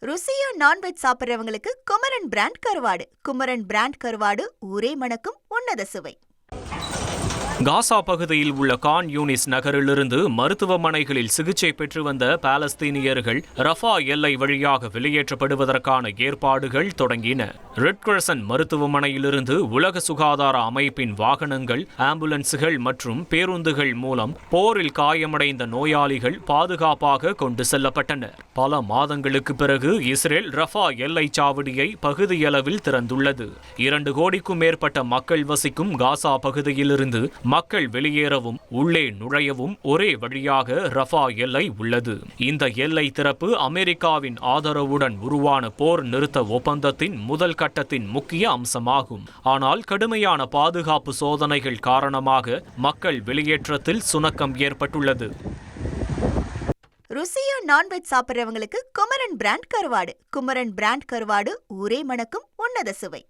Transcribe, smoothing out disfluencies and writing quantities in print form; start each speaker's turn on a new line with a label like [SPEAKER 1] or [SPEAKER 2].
[SPEAKER 1] ருசியா non veg சாப்பிட்றவங்களுக்கு Kumaran brand கருவாடு. Kumaran brand கருவாடு ஊரே மணக்கும் உன்னத சுவை.
[SPEAKER 2] காசா பகுதியில் உள்ள கான் யூனிஸ் நகரிலிருந்து மருத்துவமனைகளில் சிகிச்சை பெற்று வந்த பாலஸ்தீனியர்கள் ரஃபா எல்லை வழியாக வெளியேற்றப்படுவதற்கான ஏற்பாடுகள் தொடங்கின. ரெட் கிரசன்ட் மருத்துவமனையிலிருந்து உலக சுகாதார அமைப்பின் வாகனங்கள், ஆம்புலன்ஸுகள் மற்றும் பேருந்துகள் மூலம் போரில் காயமடைந்த நோயாளிகள் பாதுகாப்பாக கொண்டு செல்லப்பட்டனர். பல மாதங்களுக்கு பிறகு இஸ்ரேல் ரஃபா எல்லை சாவடியை பகுதியளவில் திறந்துள்ளது. 2 கோடிக்கும் மேற்பட்ட மக்கள் வசிக்கும் காசா பகுதியிலிருந்து மக்கள் வெளியேறவும் உள்ளே நுழையவும் ஒரே வழியாக ரஃபா எல்லை உள்ளது. இந்த எல்லை திறப்பு அமெரிக்காவின் ஆதரவுடன் உருவான போர் நிறுத்த ஒப்பந்தத்தின் முதல் கட்டத்தின் முக்கிய அம்சமாகும். ஆனால் கடுமையான பாதுகாப்பு சோதனைகள் காரணமாக மக்கள் வெளியேற்றத்தில் சுணக்கம் ஏற்பட்டுள்ளது.
[SPEAKER 1] ருசியா நான்வெஜ் சாப்பிட்றவங்களுக்கு குமரன் பிராண்ட் கருவாடு. குமரன் பிராண்ட் கருவாடு ஊரே மணக்கும் உன்னத சுவை.